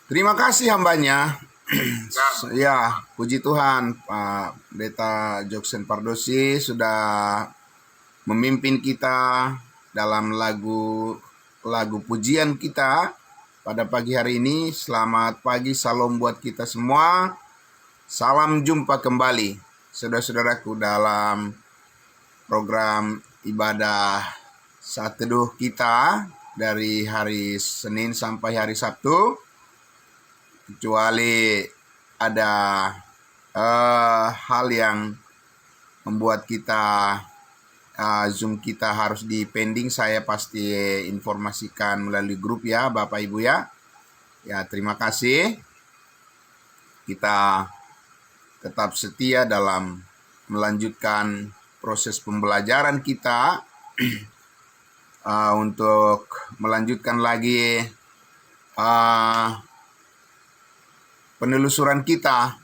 Terima kasih hambanya. Ya, Ya, puji Tuhan, Pak Beta Joksen Pardosi sudah memimpin kita dalam lagu pujian kita pada pagi hari ini. Selamat pagi, salam buat kita semua. Salam jumpa kembali, saudara-saudaraku, dalam program ibadah saat teduh kita dari hari Senin sampai hari Sabtu. Kecuali ada hal yang membuat kita Zoom kita harus dipending, saya pasti informasikan melalui grup ya Bapak Ibu ya. Ya, terima kasih. Kita tetap setia dalam melanjutkan proses pembelajaran kita untuk melanjutkan lagi penelusuran kita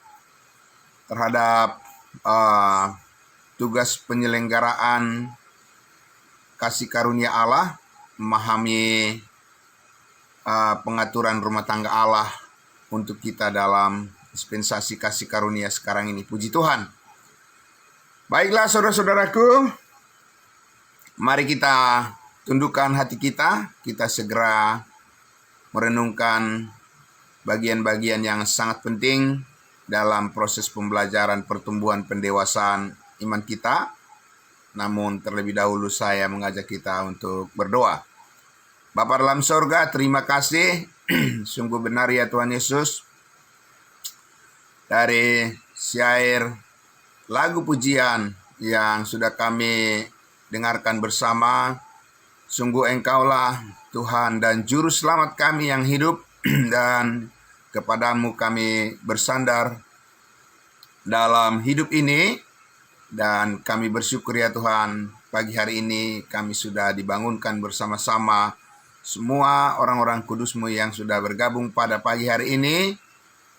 terhadap tugas penyelenggaraan kasih karunia Allah, memahami pengaturan rumah tangga Allah untuk kita dalam dispensasi kasih karunia sekarang ini. Puji Tuhan. Baiklah saudara-saudaraku, mari kita tundukkan hati kita segera merenungkan bagian-bagian yang sangat penting dalam proses pembelajaran pertumbuhan pendewasaan iman kita. Namun terlebih dahulu saya mengajak kita untuk berdoa. Bapa dalam sorga, terima kasih. Sungguh benar ya Tuhan Yesus, dari syair lagu pujian yang sudah kami dengarkan bersama. Sungguh Engkaulah Tuhan dan Juru Selamat kami yang hidup, dan kepadamu kami bersandar dalam hidup ini. Dan kami bersyukur ya Tuhan, pagi hari ini kami sudah dibangunkan bersama-sama semua orang-orang kudus-Mu yang sudah bergabung pada pagi hari ini.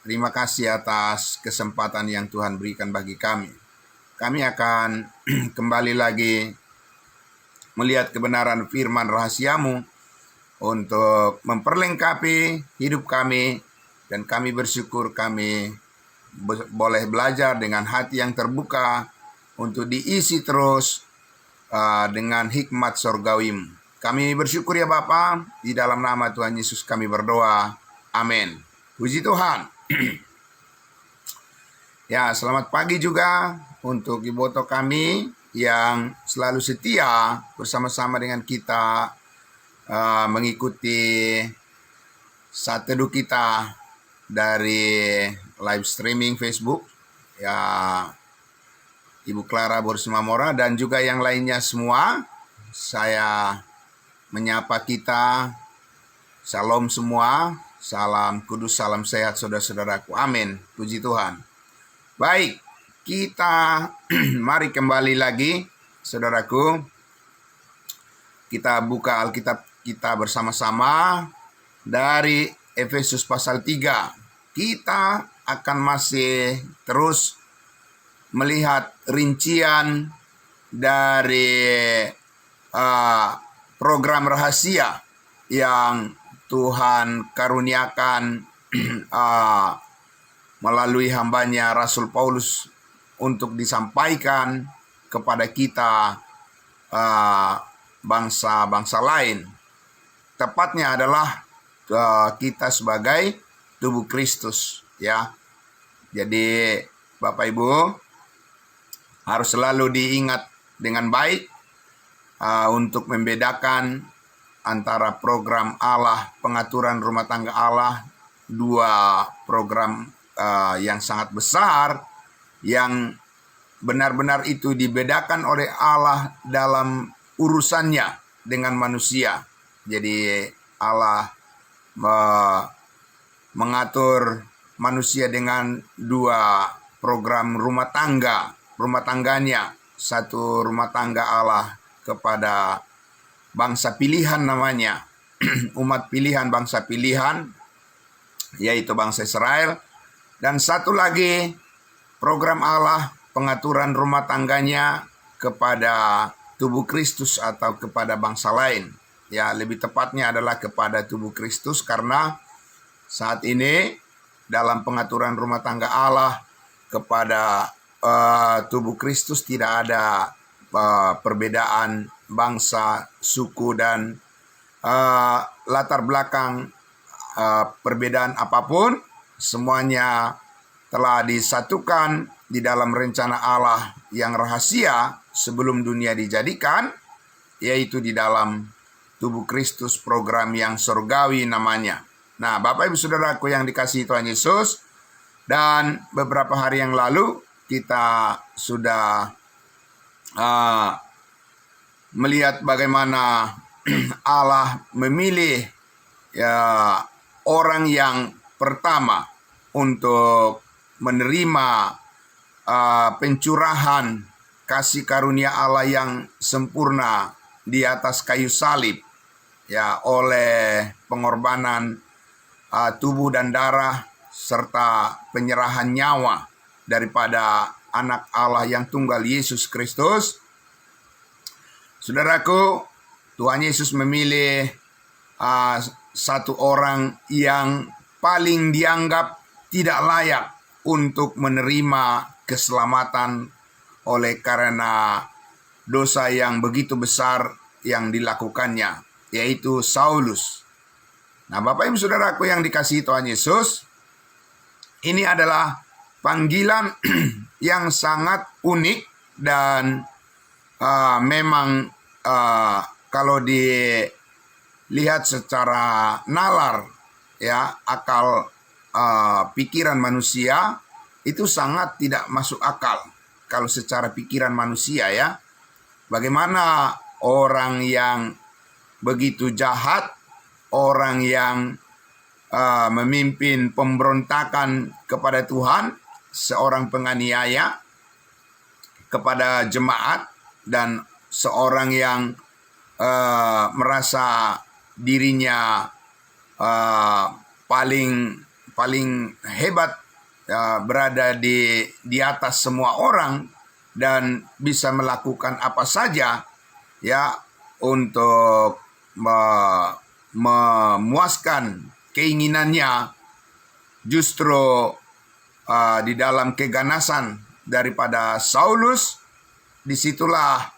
Terima kasih atas kesempatan yang Tuhan berikan bagi kami. Kami akan kembali lagi melihat kebenaran firman rahasia-Mu untuk memperlengkapi hidup kami, dan kami bersyukur kami boleh belajar dengan hati yang terbuka untuk diisi terus dengan hikmat sorgawi-Mu. Kami bersyukur ya Bapa, di dalam nama Tuhan Yesus kami berdoa. Amin. Puji Tuhan. Ya, selamat pagi juga untuk iboto kami yang selalu setia bersama-sama dengan kita mengikuti saat teduh kita dari live streaming Facebook ya, Ibu Clara Borsimamora dan juga yang lainnya semua. Saya menyapa kita, shalom semua, salam kudus, salam sehat saudara-saudaraku. Amin. Puji Tuhan. Baik, kita mari kembali lagi saudaraku. Kita buka Alkitab kita bersama-sama dari Efesus pasal 3. Kita akan masih terus melihat rincian dari program rahasia yang Tuhan karuniakan melalui hambanya Rasul Paulus untuk disampaikan kepada kita bangsa-bangsa lain. Tepatnya adalah kita sebagai tubuh Kristus ya. Jadi Bapak Ibu harus selalu diingat dengan baik untuk membedakan antara program Allah, pengaturan rumah tangga Allah, dua program yang sangat besar yang benar-benar itu dibedakan oleh Allah dalam urusannya dengan manusia. Jadi Allah mengatur manusia dengan dua program rumah tangganya. Satu rumah tangga Allah kepada bangsa pilihan namanya, umat pilihan, bangsa pilihan, yaitu bangsa Israel. Dan satu lagi program Allah, pengaturan rumah tangganya kepada tubuh Kristus atau kepada bangsa lain. Ya, lebih tepatnya adalah kepada tubuh Kristus, karena saat ini dalam pengaturan rumah tangga Allah kepada tubuh Kristus tidak ada perbedaan bangsa, suku, dan latar belakang perbedaan apapun. Semuanya telah disatukan di dalam rencana Allah yang rahasia sebelum dunia dijadikan, yaitu di dalam tubuh Kristus, program yang surgawi namanya. Nah, Bapak Ibu Saudaraku yang dikasihi Tuhan Yesus, dan beberapa hari yang lalu kita sudah melihat bagaimana Allah memilih orang yang pertama untuk menerima pencurahan kasih karunia Allah yang sempurna di atas kayu salib, oleh pengorbanan tubuh dan darah serta penyerahan nyawa daripada anak Allah yang tunggal, Yesus Kristus. Saudaraku, Tuhan Yesus memilih satu orang yang paling dianggap tidak layak untuk menerima keselamatan oleh karena dosa yang begitu besar yang dilakukannya, yaitu Saulus. Nah, Bapak Ibu Saudaraku yang dikasihi Tuhan Yesus, ini adalah panggilan yang sangat unik dan memang kalau dilihat secara nalar, akal pikiran manusia itu sangat tidak masuk akal. Kalau secara pikiran manusia, bagaimana orang yang begitu jahat, orang yang memimpin pemberontakan kepada Tuhan, seorang penganiaya kepada jemaat, dan seorang yang merasa dirinya paling hebat, berada di atas semua orang dan bisa melakukan apa saja untuk memuaskan keinginannya. Justru di dalam keganasan daripada Saulus, disitulah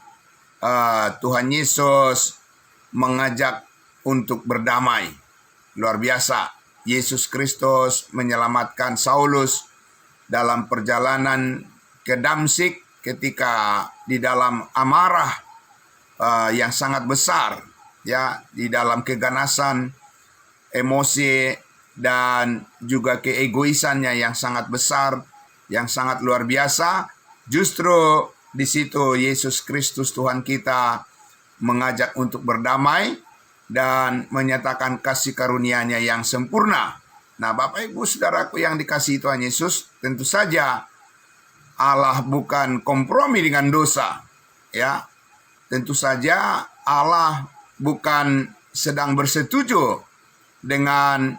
Tuhan Yesus mengajak untuk berdamai. Luar biasa. Yesus Kristus menyelamatkan Saulus dalam perjalanan ke Damsyik ketika di dalam amarah yang sangat besar, di dalam keganasan, emosi, dan juga keegoisannya yang sangat besar, yang sangat luar biasa. Justru di situ Yesus Kristus Tuhan kita mengajak untuk berdamai dan menyatakan kasih karunia-Nya yang sempurna. Nah, Bapak Ibu Saudaraku yang dikasihi Tuhan Yesus, tentu saja Allah bukan kompromi dengan dosa, Tentu saja Allah bukan sedang bersetuju dengan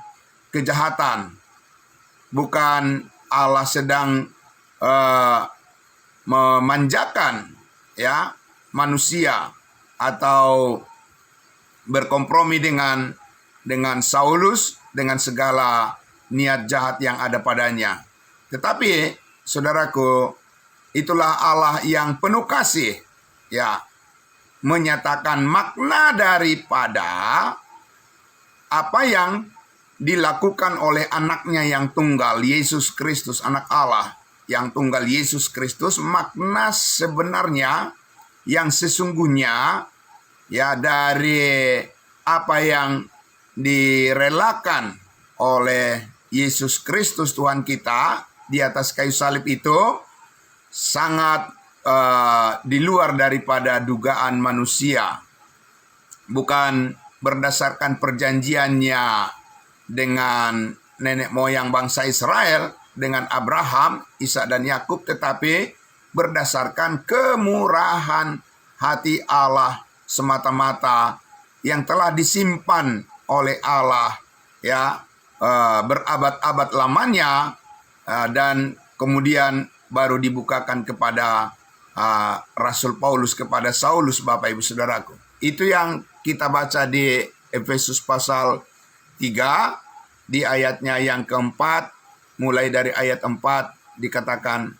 kejahatan. Bukan Allah sedang memanjakan manusia atau berkompromi dengan Saulus, dengan segala niat jahat yang ada padanya. Tetapi, saudaraku, itulah Allah yang penuh kasih, menyatakan makna daripada apa yang dilakukan oleh anaknya yang tunggal, Yesus Kristus, anak Allah yang tunggal, Yesus Kristus. Makna sebenarnya yang sesungguhnya dari apa yang direlakan oleh Yesus Kristus Tuhan kita di atas kayu salib itu sangat di luar daripada dugaan manusia. Bukan berdasarkan perjanjiannya dengan nenek moyang bangsa Israel, dengan Abraham, Ishak, dan Yakub, tetapi berdasarkan kemurahan hati Allah semata-mata yang telah disimpan oleh Allah berabad-abad lamanya, dan kemudian baru dibukakan kepada Rasul Paulus kepada Saulus, Bapak Ibu Saudaraku. Itu yang kita baca di Efesus pasal 3 di ayatnya yang keempat, mulai dari ayat 4 dikatakan,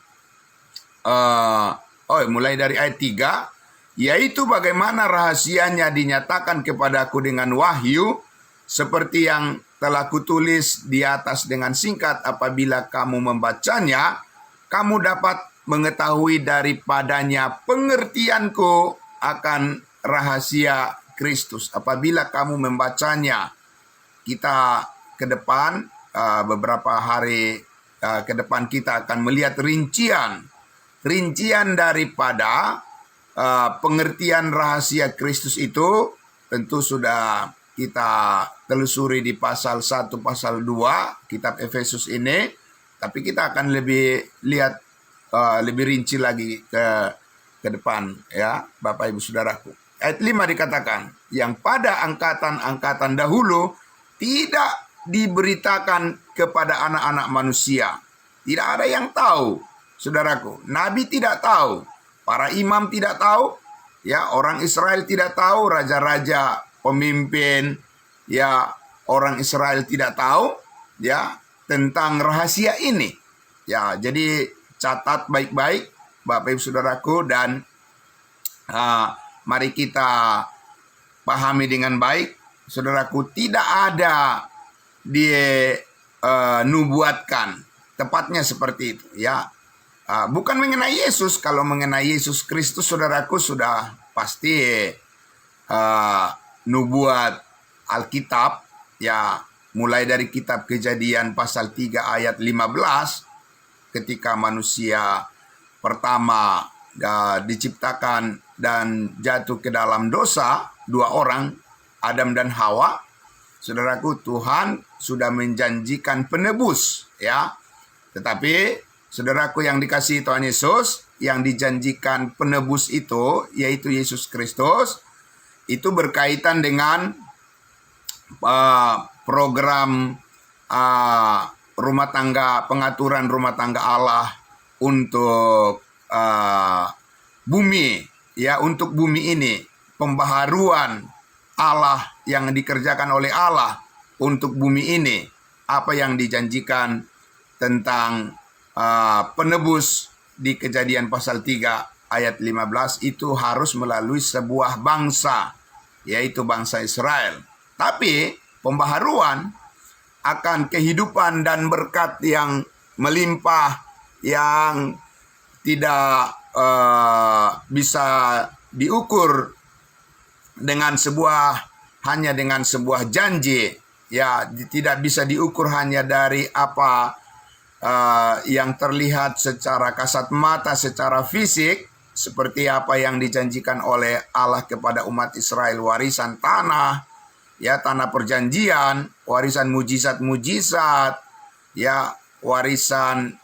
mulai dari ayat 3, yaitu bagaimana rahasianya dinyatakan kepadaku dengan wahyu, seperti yang telah kutulis di atas dengan singkat. Apabila kamu membacanya, kamu dapat mengetahui daripadanya pengertianku akan rahasia Kristus. Apabila kamu membacanya, kita ke depan, beberapa hari ke depan kita akan melihat rincian daripada pengertian rahasia Kristus itu. Tentu sudah kita telusuri di pasal 1, pasal 2 kitab Efesus ini, tapi kita akan lebih lihat lebih rinci lagi ke depan, ya Bapak Ibu Saudaraku. Ayat 5 dikatakan, yang pada angkatan-angkatan dahulu tidak diberitakan kepada anak-anak manusia. Tidak ada yang tahu, saudaraku. Nabi tidak tahu, para imam tidak tahu, ya orang Israel tidak tahu, raja-raja, pemimpin, ya orang Israel tidak tahu, ya tentang rahasia ini. Ya, jadi catat baik-baik Bapak Ibu Saudaraku, dan mari kita pahami dengan baik, saudaraku. Tidak ada nubuatkan, tepatnya seperti itu, ya. Bukan mengenai Yesus. Kalau mengenai Yesus Kristus, saudaraku, sudah pasti nubuat Alkitab, ya, mulai dari kitab Kejadian pasal 3 ayat 15, ketika manusia pertama diciptakan dan jatuh ke dalam dosa, dua orang, Adam dan Hawa. Saudaraku, Tuhan sudah menjanjikan penebus, ya. Tetapi saudaraku yang dikasihi Tuhan Yesus, yang dijanjikan penebus itu, yaitu Yesus Kristus, itu berkaitan dengan program rumah tangga, pengaturan rumah tangga Allah untuk bumi, ya, untuk bumi ini, pembaharuan Allah yang dikerjakan oleh Allah untuk bumi ini. Apa yang dijanjikan tentang penebus di Kejadian pasal 3 ayat 15 itu harus melalui sebuah bangsa, yaitu bangsa Israel. Tapi pembaharuan akan kehidupan dan berkat yang melimpah, yang tidak bisa diukur hanya dengan sebuah janji, ya, tidak bisa diukur hanya dari apa yang terlihat secara kasat mata, secara fisik, seperti apa yang dijanjikan oleh Allah kepada umat Israel, warisan tanah, ya, tanah perjanjian, warisan mujizat-mujizat, ya, warisan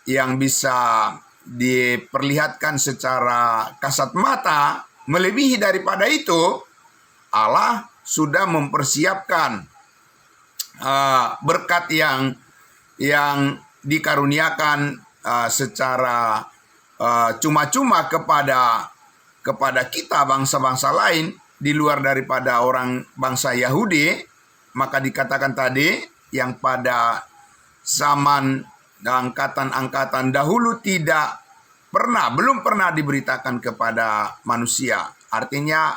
yang bisa diperlihatkan secara kasat mata. Melebihi daripada itu, Allah sudah mempersiapkan berkat yang dikaruniakan secara cuma-cuma kepada kita, bangsa-bangsa lain di luar daripada orang bangsa Yahudi. Maka dikatakan tadi, yang pada zaman angkatan-angkatan dahulu belum pernah diberitakan kepada manusia. Artinya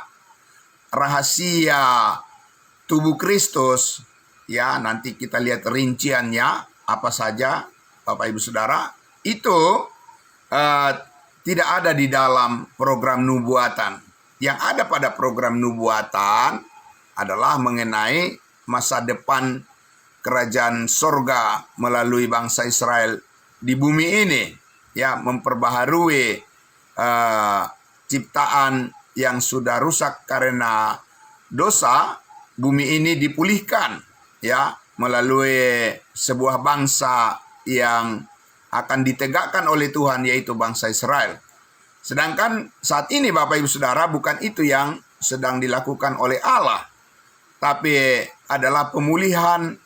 rahasia tubuh Kristus, ya, nanti kita lihat rinciannya apa saja, Bapak Ibu Saudara, itu tidak ada di dalam program nubuatan. Yang ada pada program nubuatan adalah mengenai masa depan kerajaan sorga melalui bangsa Israel di bumi ini, ya, memperbaharui ciptaan yang sudah rusak karena dosa. Bumi ini dipulihkan, ya, melalui sebuah bangsa yang akan ditegakkan oleh Tuhan, yaitu bangsa Israel. Sedangkan saat ini Bapak Ibu Saudara, bukan itu yang sedang dilakukan oleh Allah, tapi adalah pemulihan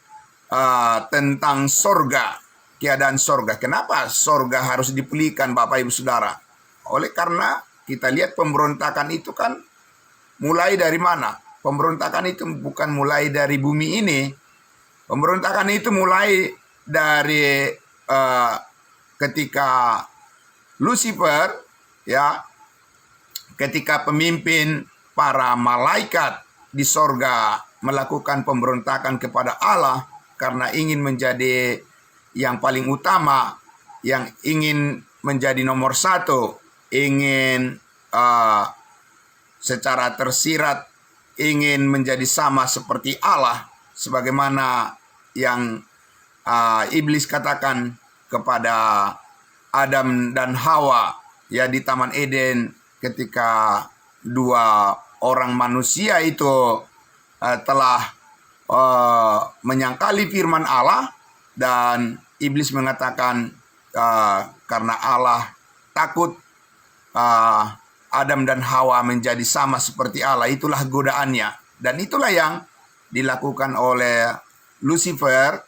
tentang sorga, keadaan sorga. Kenapa sorga harus dipulihkan, Bapak Ibu Saudara? Oleh karena kita lihat pemberontakan itu kan mulai dari mana? Pemberontakan itu bukan mulai dari bumi ini, Pemberontakan itu mulai dari ketika Lucifer, ya, ketika pemimpin para malaikat di sorga melakukan pemberontakan kepada Allah karena ingin menjadi yang paling utama, yang ingin menjadi nomor satu, ingin secara tersirat ingin menjadi sama seperti Allah, sebagaimana yang iblis katakan kepada Adam dan Hawa, ya, di Taman Eden ketika dua orang manusia itu telah menyangkali firman Allah, dan iblis mengatakan karena Allah takut Adam dan Hawa menjadi sama seperti Allah, itulah godaannya. Dan itulah yang dilakukan oleh Lucifer,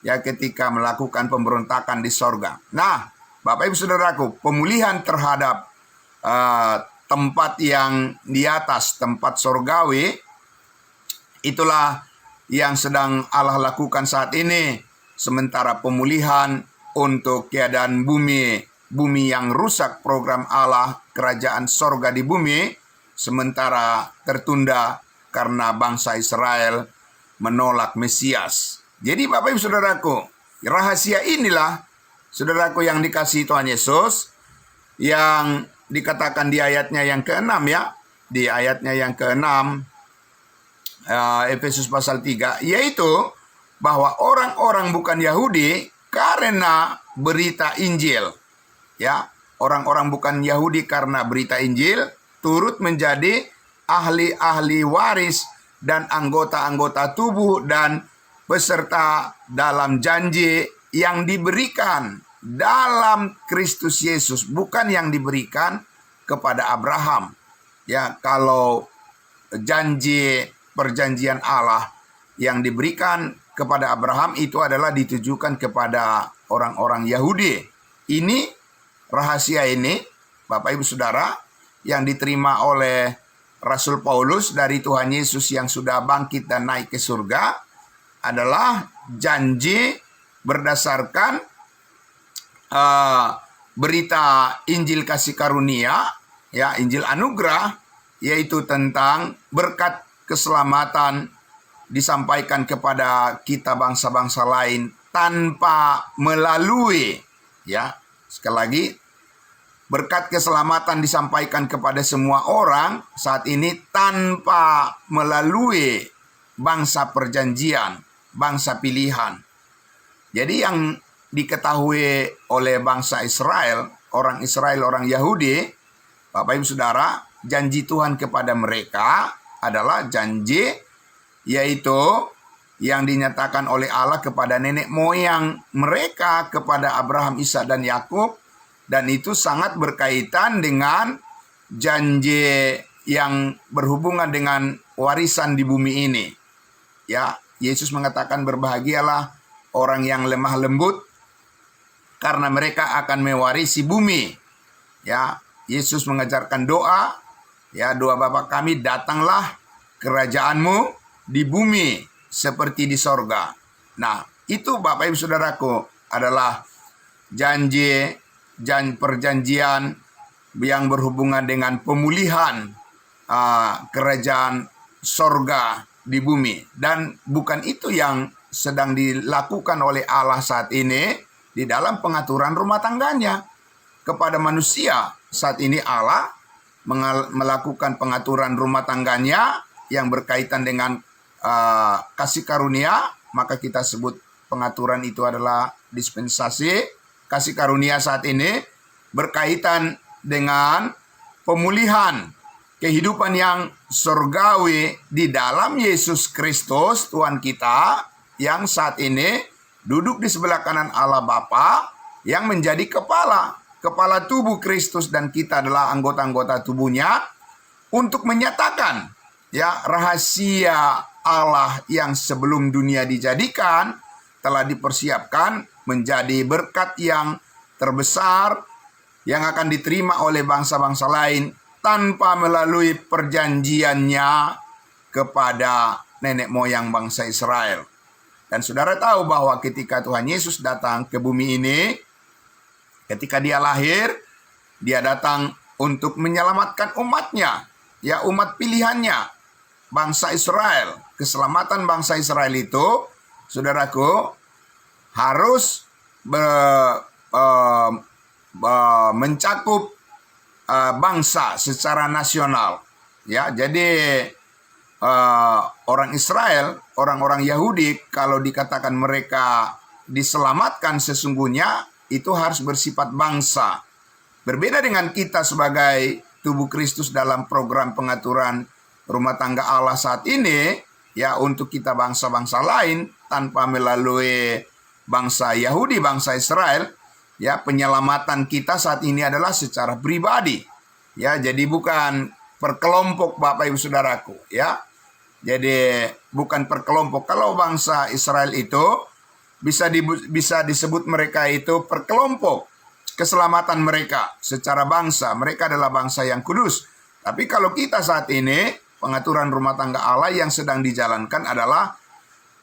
ya, ketika melakukan pemberontakan di sorga. Nah, Bapak Ibu Saudaraku, pemulihan terhadap tempat yang di atas, tempat sorgawi, itulah yang sedang Allah lakukan saat ini. Sementara pemulihan untuk keadaan bumi yang rusak, program Allah, kerajaan sorga di bumi, sementara tertunda karena bangsa Israel menolak Mesias. Jadi Bapak Ibu Saudaraku, rahasia inilah, saudaraku yang dikasihi Tuhan Yesus, yang dikatakan di ayatnya yang ke-6, ya. Di ayatnya yang ke-6, Efesus pasal 3, yaitu bahwa orang-orang bukan Yahudi karena berita Injil, ya. Orang-orang bukan Yahudi karena berita Injil turut menjadi ahli-ahli waris dan anggota-anggota tubuh dan peserta dalam janji yang diberikan dalam Kristus Yesus, bukan yang diberikan kepada Abraham. Ya, kalau janji perjanjian Allah yang diberikan kepada Abraham itu adalah ditujukan kepada orang-orang Yahudi. Ini rahasia ini, Bapak Ibu Saudara, yang diterima oleh Rasul Paulus dari Tuhan Yesus yang sudah bangkit dan naik ke surga, adalah janji berdasarkan berita Injil kasih karunia, ya, Injil anugerah, yaitu tentang berkat keselamatan disampaikan kepada kita bangsa-bangsa lain tanpa melalui, ya, sekali lagi, berkat keselamatan disampaikan kepada semua orang saat ini tanpa melalui bangsa perjanjian, bangsa pilihan. Jadi yang diketahui oleh bangsa Israel, orang Yahudi, Bapak Ibu Saudara, janji Tuhan kepada mereka adalah janji, yaitu yang dinyatakan oleh Allah kepada nenek moyang mereka, kepada Abraham, Ishak, dan Yakub, dan itu sangat berkaitan dengan janji yang berhubungan dengan warisan di bumi ini. Ya, Yesus mengatakan berbahagialah orang yang lemah lembut karena mereka akan mewarisi bumi. Ya, Yesus mengajarkan doa, ya, doa Bapa kami, datanglah kerajaanmu di bumi seperti di sorga. Nah, itu Bapak Ibu Saudaraku adalah perjanjian yang berhubungan dengan pemulihan kerajaan sorga di bumi. Dan bukan itu yang sedang dilakukan oleh Allah saat ini di dalam pengaturan rumah tangganya kepada manusia. Saat ini Allah melakukan pengaturan rumah tangganya yang berkaitan dengan kasih karunia, maka kita sebut pengaturan itu adalah dispensasi. Kasih karunia saat ini berkaitan dengan pemulihan kehidupan yang surgawi di dalam Yesus Kristus Tuhan kita, yang saat ini duduk di sebelah kanan Allah Bapa, yang menjadi kepala tubuh Kristus, dan kita adalah anggota-anggota tubuhnya, untuk menyatakan, ya, rahasia Allah yang sebelum dunia dijadikan telah dipersiapkan menjadi berkat yang terbesar yang akan diterima oleh bangsa-bangsa lain tanpa melalui perjanjiannya kepada nenek moyang bangsa Israel. Dan saudara tahu bahwa ketika Tuhan Yesus datang ke bumi ini, ketika dia lahir, dia datang untuk menyelamatkan umatnya, ya umat pilihannya, bangsa Israel. Keselamatan bangsa Israel itu, saudaraku, harus mencakup bangsa secara nasional. Ya, jadi orang Israel, orang-orang Yahudi, kalau dikatakan mereka diselamatkan sesungguhnya, itu harus bersifat bangsa. Berbeda dengan kita sebagai tubuh Kristus dalam program pengaturan rumah tangga Allah saat ini, ya untuk kita bangsa-bangsa lain tanpa melalui bangsa Yahudi, bangsa Israel, ya penyelamatan kita saat ini adalah secara pribadi. Ya, jadi bukan per kelompok Bapak Ibu Saudaraku, ya. Jadi bukan per kelompok. Kalau bangsa Israel itu bisa disebut mereka itu per kelompok. Keselamatan mereka secara bangsa, mereka adalah bangsa yang kudus. Tapi kalau kita saat ini, pengaturan rumah tangga Allah yang sedang dijalankan adalah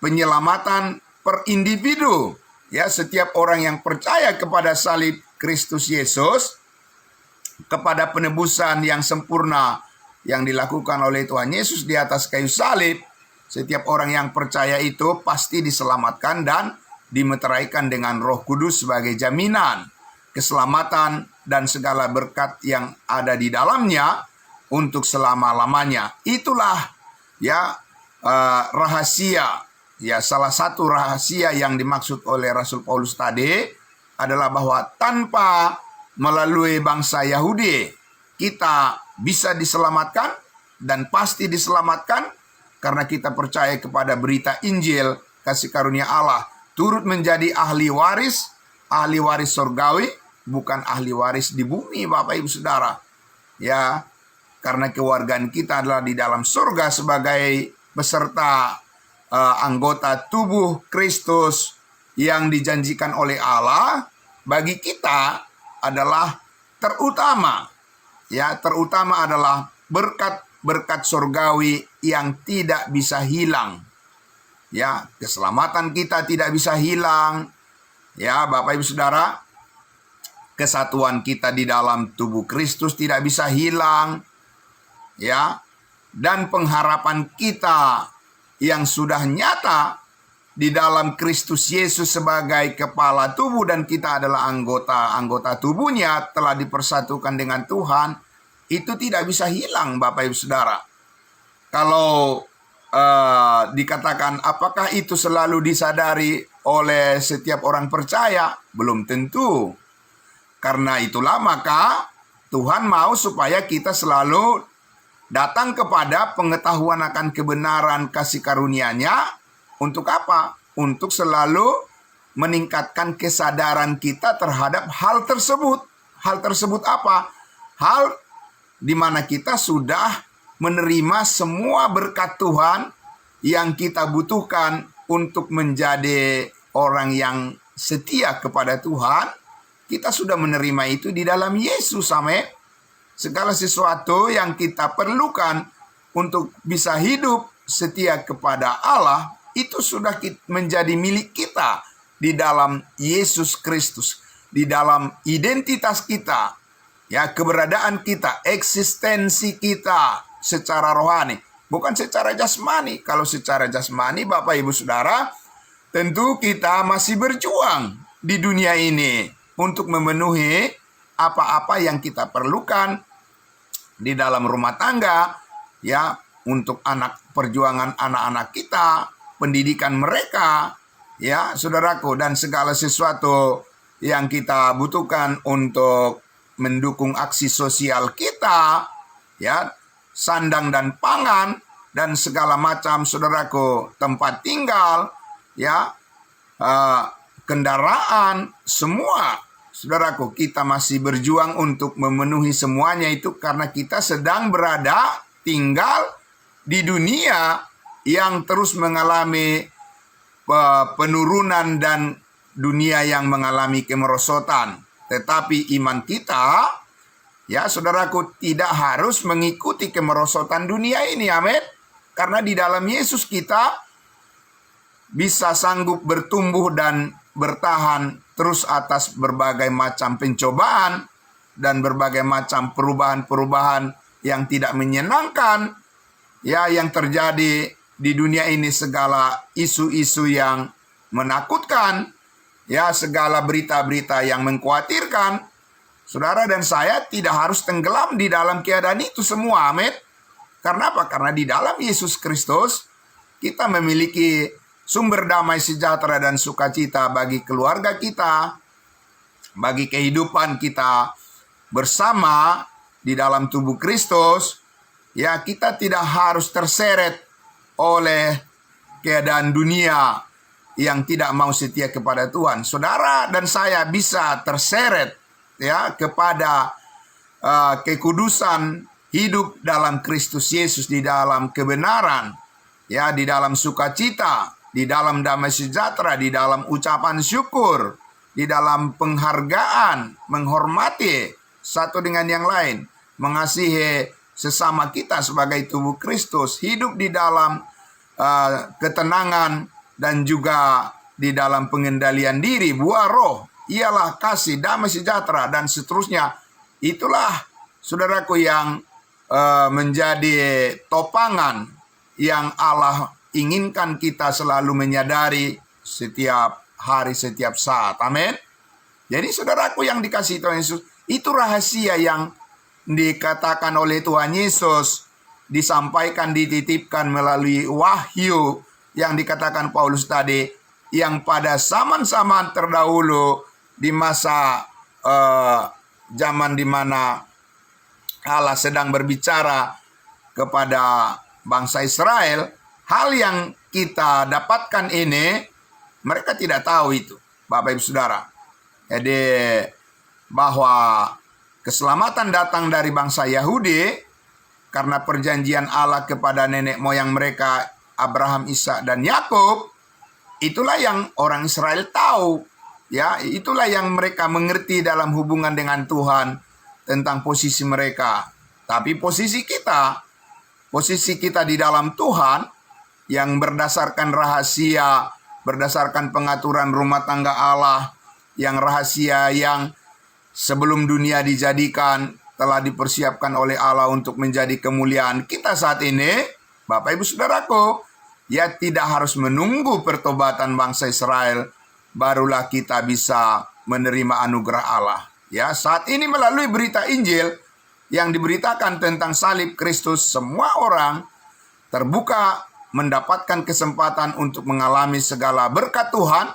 penyelamatan per individu. Ya, setiap orang yang percaya kepada salib Kristus Yesus, kepada penebusan yang sempurna yang dilakukan oleh Tuhan Yesus di atas kayu salib, setiap orang yang percaya itu pasti diselamatkan dan dimeteraikan dengan Roh Kudus sebagai jaminan keselamatan dan segala berkat yang ada di dalamnya untuk selama-lamanya. Itulah ya rahasia, ya salah satu rahasia yang dimaksud oleh Rasul Paulus tadi adalah bahwa tanpa melalui bangsa Yahudi kita bisa diselamatkan dan pasti diselamatkan karena kita percaya kepada berita Injil kasih karunia Allah, turut menjadi ahli waris surgawi, bukan ahli waris di bumi Bapak Ibu Saudara. Ya, karena kewargaan kita adalah di dalam surga sebagai peserta anggota tubuh Kristus yang dijanjikan oleh Allah, bagi kita adalah terutama. Ya, terutama adalah berkat-berkat surgawi yang tidak bisa hilang. Ya, keselamatan kita tidak bisa hilang. Ya, Bapak Ibu Saudara, kesatuan kita di dalam tubuh Kristus tidak bisa hilang. Ya, dan pengharapan kita yang sudah nyata di dalam Kristus Yesus sebagai kepala tubuh dan kita adalah anggota tubuhnya telah dipersatukan dengan Tuhan, itu tidak bisa hilang Bapak Ibu Saudara. Kalau dikatakan apakah itu selalu disadari oleh setiap orang percaya? Belum tentu. Karena itulah maka Tuhan mau supaya kita selalu datang kepada pengetahuan akan kebenaran kasih karunia-Nya. Untuk apa? Untuk selalu meningkatkan kesadaran kita terhadap hal tersebut. Hal tersebut apa? Hal di mana kita sudah menerima semua berkat Tuhan yang kita butuhkan untuk menjadi orang yang setia kepada Tuhan. Kita sudah menerima itu di dalam Yesus, amin. Segala sesuatu yang kita perlukan untuk bisa hidup setia kepada Allah, itu sudah menjadi milik kita di dalam Yesus Kristus, di dalam identitas kita, ya keberadaan kita, eksistensi kita secara rohani, bukan secara jasmani. Kalau secara jasmani, Bapak Ibu Saudara, tentu kita masih berjuang di dunia ini untuk memenuhi apa-apa yang kita perlukan di dalam rumah tangga, ya untuk perjuangan anak-anak kita, pendidikan mereka, ya saudaraku, dan segala sesuatu yang kita butuhkan untuk mendukung aksi sosial kita, ya sandang dan pangan dan segala macam saudaraku, tempat tinggal, ya kendaraan, semua saudaraku, kita masih berjuang untuk memenuhi semuanya itu karena kita sedang tinggal di dunia yang terus mengalami penurunan dan dunia yang mengalami kemerosotan. Tetapi iman kita, ya saudaraku, tidak harus mengikuti kemerosotan dunia ini, amin. Karena di dalam Yesus kita bisa sanggup bertumbuh dan bertahan terus atas berbagai macam pencobaan dan berbagai macam perubahan-perubahan yang tidak menyenangkan, ya, yang terjadi di dunia ini, segala isu-isu yang menakutkan, ya, segala berita-berita yang mengkhawatirkan. Saudara dan saya tidak harus tenggelam di dalam keadaan itu semua, amin. Karena apa? Karena di dalam Yesus Kristus kita memiliki sumber damai sejahtera dan sukacita bagi keluarga kita, bagi kehidupan kita bersama di dalam tubuh Kristus. Ya, kita tidak harus terseret oleh keadaan dunia yang tidak mau setia kepada Tuhan. Saudara dan saya bisa terseret, ya, kepada kekudusan hidup dalam Kristus Yesus, di dalam kebenaran, ya, di dalam sukacita, di dalam damai sejahtera, di dalam ucapan syukur, di dalam penghargaan, menghormati satu dengan yang lain, mengasihi sesama kita sebagai tubuh Kristus, hidup di dalam ketenangan dan juga di dalam pengendalian diri. Buah roh ialah kasih, damai sejahtera, dan seterusnya. Itulah, saudaraku, yang menjadi topangan yang Allah inginkan kita selalu menyadari setiap hari, setiap saat. Amin. Jadi saudaraku yang dikasihi Tuhan Yesus, itu rahasia yang dikatakan oleh Tuhan Yesus, disampaikan, dititipkan melalui wahyu yang dikatakan Paulus tadi, yang pada zaman-zaman terdahulu, di masa zaman di mana Allah sedang berbicara kepada bangsa Israel, hal yang kita dapatkan ini mereka tidak tahu itu, Bapak Ibu Saudara. Jadi bahwa keselamatan datang dari bangsa Yahudi karena perjanjian Allah kepada nenek moyang mereka, Abraham, Ishak, dan Yakub. Itulah yang orang Israel tahu, ya, itulah yang mereka mengerti dalam hubungan dengan Tuhan tentang posisi mereka. Tapi posisi kita di dalam Tuhan, yang berdasarkan rahasia, berdasarkan pengaturan rumah tangga Allah, yang rahasia yang sebelum dunia dijadikan telah dipersiapkan oleh Allah untuk menjadi kemuliaan kita saat ini, Bapak Ibu Saudaraku, ya, tidak harus menunggu pertobatan bangsa Israel barulah kita bisa menerima anugerah Allah. Ya, saat ini melalui berita Injil yang diberitakan tentang salib Kristus, semua orang terbuka mendapatkan kesempatan untuk mengalami segala berkat Tuhan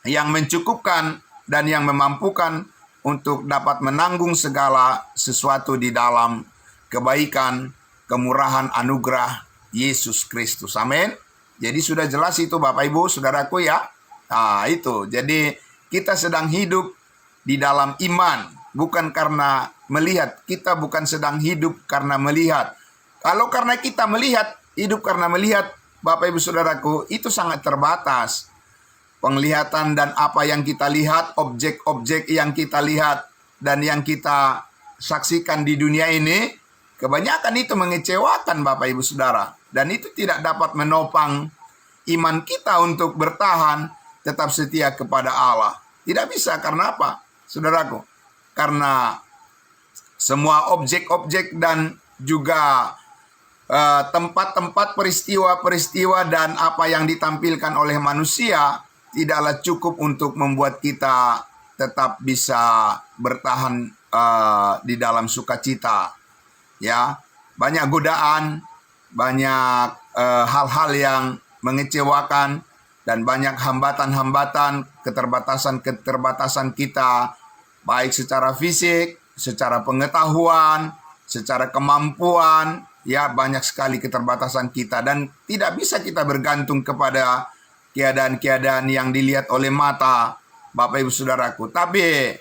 yang mencukupkan dan yang memampukan untuk dapat menanggung segala sesuatu di dalam kebaikan, kemurahan, anugerah Yesus Kristus. Amin. Jadi sudah jelas itu Bapak Ibu Saudaraku, ya. Nah, itu. Jadi kita sedang hidup di dalam iman, bukan karena melihat. Kita bukan sedang hidup karena melihat. Kalau karena kita melihat, hidup karena melihat, Bapak Ibu Saudaraku, itu sangat terbatas. Penglihatan dan apa yang kita lihat, objek-objek yang kita lihat dan yang kita saksikan di dunia ini, kebanyakan itu mengecewakan Bapak Ibu Saudara. Dan itu tidak dapat menopang iman kita untuk bertahan tetap setia kepada Allah. Tidak bisa. Karena apa, Saudaraku? Karena semua objek-objek dan juga tempat-tempat, peristiwa-peristiwa dan apa yang ditampilkan oleh manusia tidaklah cukup untuk membuat kita tetap bisa bertahan di dalam sukacita. Ya, banyak godaan, banyak hal-hal yang mengecewakan, dan banyak hambatan-hambatan, keterbatasan-keterbatasan kita, baik secara fisik, secara pengetahuan, secara kemampuan, ya, banyak sekali keterbatasan kita, dan tidak bisa kita bergantung kepada keadaan-keadaan yang dilihat oleh mata, Bapak Ibu Saudaraku. Tapi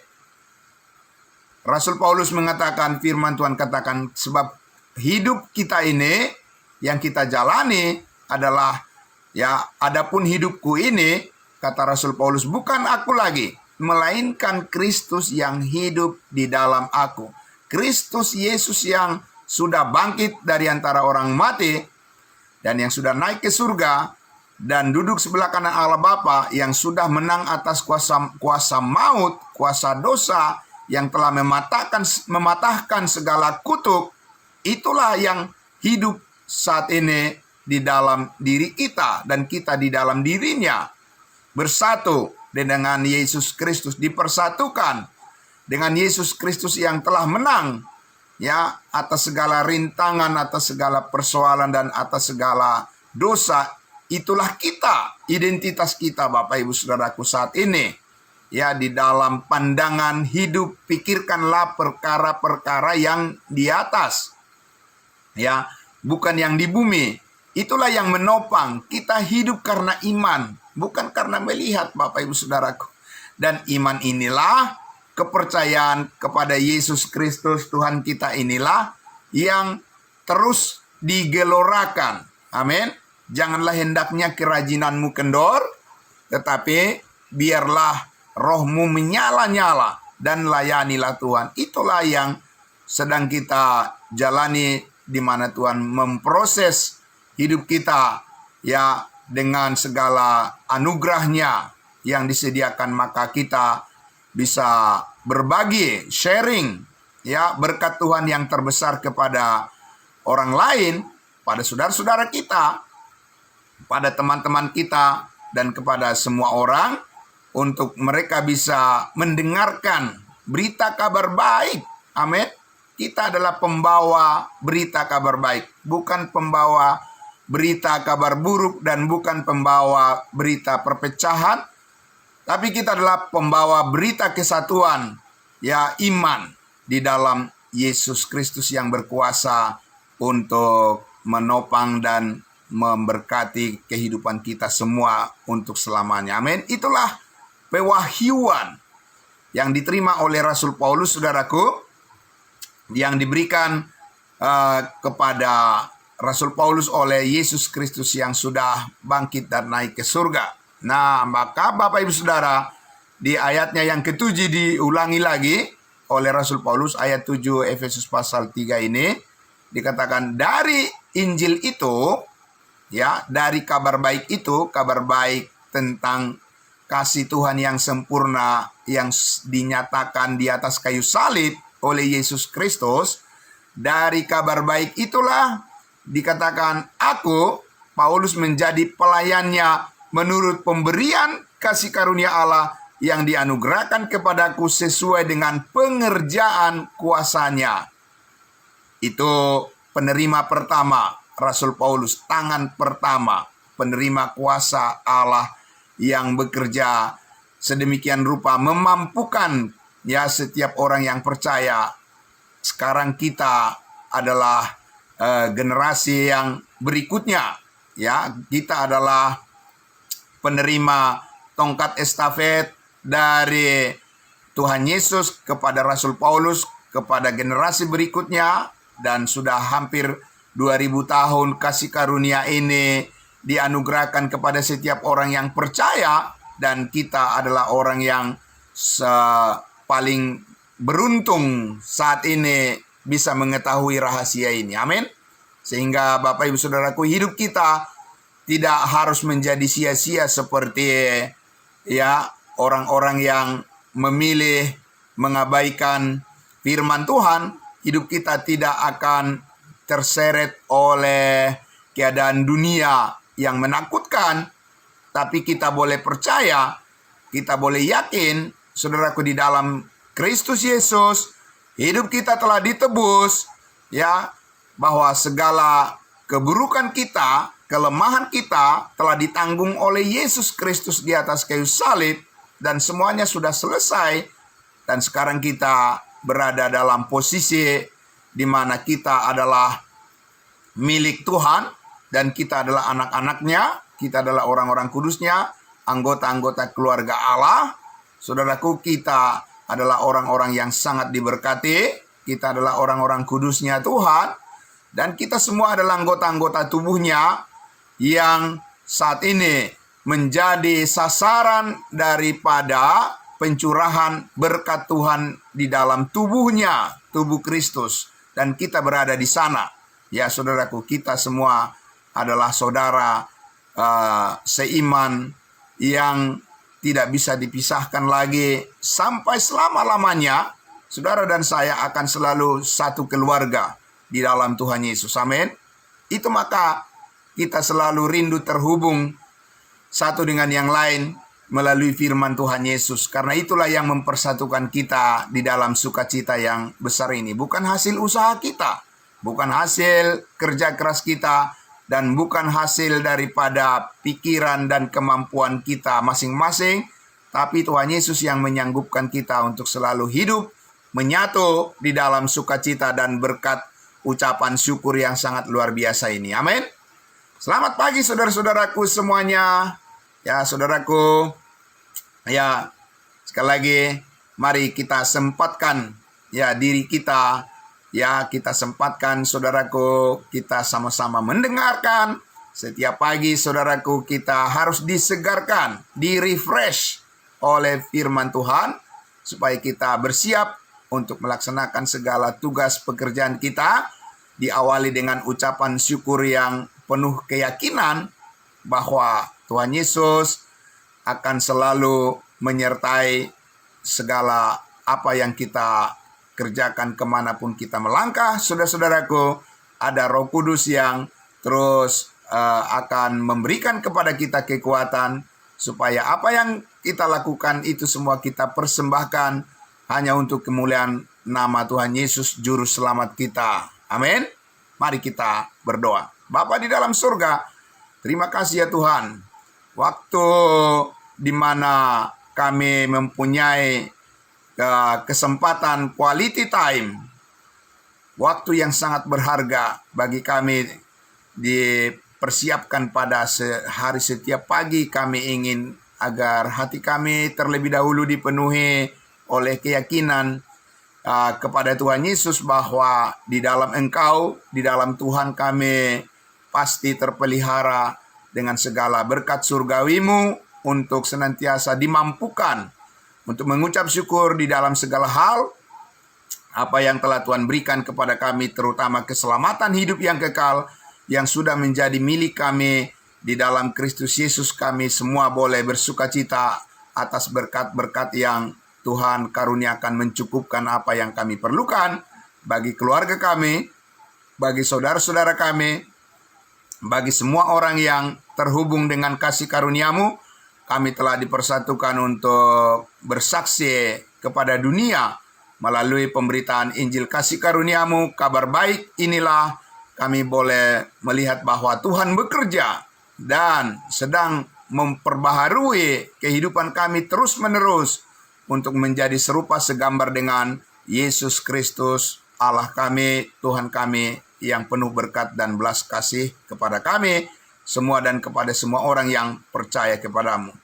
Rasul Paulus mengatakan, firman Tuhan katakan, sebab hidup kita ini yang kita jalani adalah, ya, adapun hidupku ini, kata Rasul Paulus, bukan aku lagi, melainkan Kristus yang hidup di dalam aku. Kristus Yesus yang sudah bangkit dari antara orang mati dan yang sudah naik ke surga, dan duduk sebelah kanan Allah Bapa yang sudah menang atas kuasa maut, kuasa dosa, yang telah mematahkan segala kutuk. Itulah yang hidup saat ini di dalam diri kita dan kita di dalam dirinya. Bersatu dengan Yesus Kristus, dipersatukan dengan Yesus Kristus yang telah menang ya atas segala rintangan, atas segala persoalan dan atas segala dosa. Itulah kita, identitas kita Bapak Ibu Saudaraku saat ini. Ya, di dalam pandangan hidup, pikirkanlah perkara-perkara yang di atas. Ya, bukan yang di bumi. Itulah yang menopang. Kita hidup karena iman, bukan karena melihat Bapak Ibu Saudaraku. Dan iman inilah, kepercayaan kepada Yesus Kristus Tuhan kita inilah yang terus digelorakan. Amin. Janganlah hendaknya kerajinanmu kendor, tetapi biarlah rohmu menyala-nyala dan layanilah Tuhan. Itulah yang sedang kita jalani, di mana Tuhan memproses hidup kita ya dengan segala anugerahnya yang disediakan, maka kita bisa berbagi, sharing ya berkat Tuhan yang terbesar kepada orang lain, pada saudara-saudara kita, pada teman-teman kita, dan kepada semua orang, untuk mereka bisa mendengarkan berita kabar baik. Amin. Kita adalah pembawa berita kabar baik, bukan pembawa berita kabar buruk dan bukan pembawa berita perpecahan, tapi kita adalah pembawa berita kesatuan, ya iman di dalam Yesus Kristus yang berkuasa untuk menopang dan memberkati kehidupan kita semua untuk selamanya. Amin. Itulah pewahyuan yang diterima oleh Rasul Paulus, saudaraku, yang diberikan kepada Rasul Paulus oleh Yesus Kristus yang sudah bangkit dan naik ke surga. Nah, maka Bapak Ibu Saudara, di ayatnya yang ke-7 diulangi lagi oleh Rasul Paulus, ayat 7 Efesus pasal 3 ini dikatakan, dari Injil itu, ya, dari kabar baik itu, kabar baik tentang kasih Tuhan yang sempurna yang dinyatakan di atas kayu salib oleh Yesus Kristus. Dari kabar baik itulah dikatakan, aku Paulus menjadi pelayannya menurut pemberian kasih karunia Allah yang dianugerahkan kepadaku sesuai dengan pengerjaan kuasanya. Itu penerima pertama Rasul Paulus, tangan pertama penerima kuasa Allah yang bekerja sedemikian rupa memampukan ya setiap orang yang percaya. Sekarang kita adalah generasi yang berikutnya, ya, kita adalah penerima tongkat estafet dari Tuhan Yesus kepada Rasul Paulus kepada generasi berikutnya, dan sudah hampir 2000 tahun kasih karunia ini dianugerahkan kepada setiap orang yang percaya, dan kita adalah orang yang paling beruntung saat ini bisa mengetahui rahasia ini. Amin. Sehingga Bapak Ibu Saudaraku, hidup kita tidak harus menjadi sia-sia seperti ya orang-orang yang memilih mengabaikan firman Tuhan. Hidup kita tidak akan terseret oleh keadaan dunia yang menakutkan, tapi kita boleh percaya, kita boleh yakin, saudaraku, di dalam Kristus Yesus, hidup kita telah ditebus, ya, bahwa segala keburukan kita, kelemahan kita telah ditanggung oleh Yesus Kristus di atas kayu salib, dan semuanya sudah selesai. Dan sekarang kita berada dalam posisi di mana kita adalah milik Tuhan, dan kita adalah anak-anaknya, kita adalah orang-orang kudusnya, anggota-anggota keluarga Allah. Saudaraku, kita adalah orang-orang yang sangat diberkati, kita adalah orang-orang kudusnya Tuhan, dan kita semua adalah anggota-anggota tubuhnya yang saat ini menjadi sasaran daripada pencurahan berkat Tuhan di dalam tubuhnya, tubuh Kristus, dan kita berada di sana. Ya saudaraku, kita semua adalah saudara seiman yang tidak bisa dipisahkan lagi sampai selama-lamanya. Saudara dan saya akan selalu satu keluarga di dalam Tuhan Yesus. Amin. Itu maka kita selalu rindu terhubung satu dengan yang lain melalui firman Tuhan Yesus. Karena itulah yang mempersatukan kita di dalam sukacita yang besar ini. Bukan hasil usaha kita, bukan hasil kerja keras kita, dan bukan hasil daripada pikiran dan kemampuan kita masing-masing, tapi Tuhan Yesus yang menyanggupkan kita untuk selalu hidup menyatu di dalam sukacita dan berkat ucapan syukur yang sangat luar biasa ini. Amin. Selamat pagi saudara-saudaraku semuanya. Ya, saudaraku, ya, sekali lagi mari kita sempatkan ya diri kita, ya, kita sempatkan saudaraku, kita sama-sama mendengarkan. Setiap pagi saudaraku kita harus disegarkan, di-refresh oleh firman Tuhan supaya kita bersiap untuk melaksanakan segala tugas pekerjaan kita, diawali dengan ucapan syukur yang penuh keyakinan bahwa Tuhan Yesus akan selalu menyertai segala apa yang kita kerjakan kemanapun kita melangkah. Saudara-saudaraku, ada Roh Kudus yang terus akan memberikan kepada kita kekuatan supaya apa yang kita lakukan itu semua kita persembahkan hanya untuk kemuliaan nama Tuhan Yesus Juru Selamat kita. Amin. Mari kita berdoa. Bapa di dalam surga, terima kasih ya Tuhan. Waktu di mana kami mempunyai kesempatan quality time, waktu yang sangat berharga bagi kami dipersiapkan pada hari setiap pagi. Kami ingin agar hati kami terlebih dahulu dipenuhi oleh keyakinan kepada Tuhan Yesus bahwa di dalam Engkau, di dalam Tuhan kami pasti terpelihara dengan segala berkat surgawimu untuk senantiasa dimampukan untuk mengucap syukur di dalam segala hal apa yang telah Tuhan berikan kepada kami, terutama keselamatan hidup yang kekal yang sudah menjadi milik kami di dalam Kristus Yesus. Kami semua boleh bersukacita atas berkat-berkat yang Tuhan karuniakan, mencukupkan apa yang kami perlukan bagi keluarga kami, bagi saudara-saudara kami, bagi semua orang yang terhubung dengan kasih karunia-Mu. Kami telah dipersatukan untuk bersaksi kepada dunia melalui pemberitaan Injil kasih karunia-Mu. Kabar baik inilah kami boleh melihat bahwa Tuhan bekerja dan sedang memperbaharui kehidupan kami terus-menerus untuk menjadi serupa segambar dengan Yesus Kristus, Allah kami, Tuhan kami, yang penuh berkat dan belas kasih kepada kami semua dan kepada semua orang yang percaya kepadamu.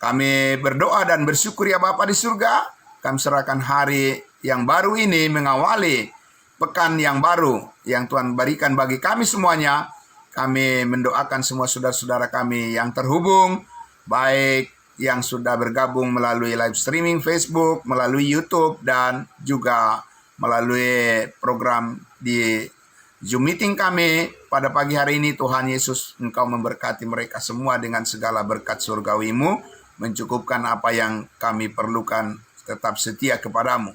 Kami berdoa dan bersyukur ya Bapa di surga. Kami serahkan hari yang baru ini mengawali pekan yang baru yang Tuhan berikan bagi kami semuanya. Kami mendoakan semua saudara-saudara kami yang terhubung, baik yang sudah bergabung melalui live streaming Facebook, melalui YouTube, dan juga melalui program di Zoom meeting kami pada pagi hari ini. Tuhan Yesus, Engkau memberkati mereka semua dengan segala berkat surgawi-Mu, mencukupkan apa yang kami perlukan, tetap setia kepadamu.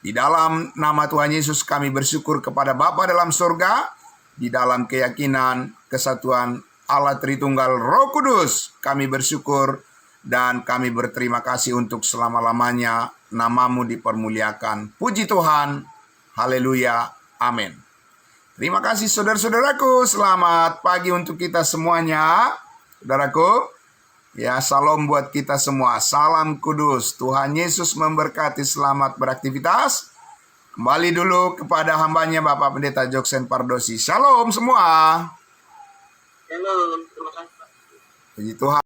Di dalam nama Tuhan Yesus kami bersyukur kepada Bapa dalam surga, di dalam keyakinan kesatuan Allah Tritunggal Roh Kudus, kami bersyukur dan kami berterima kasih untuk selama-lamanya. Namamu dipermuliakan. Puji Tuhan. Haleluya. Amin. Terima kasih saudara-saudaraku. Selamat pagi untuk kita semuanya. Saudaraku, ya, salam buat kita semua. Salam kudus. Tuhan Yesus memberkati. Selamat beraktivitas. Kembali dulu kepada hambanya Bapak Pendeta Joksen Pardosi. Shalom semua. Shalom. Terima kasih. Puji Tuhan.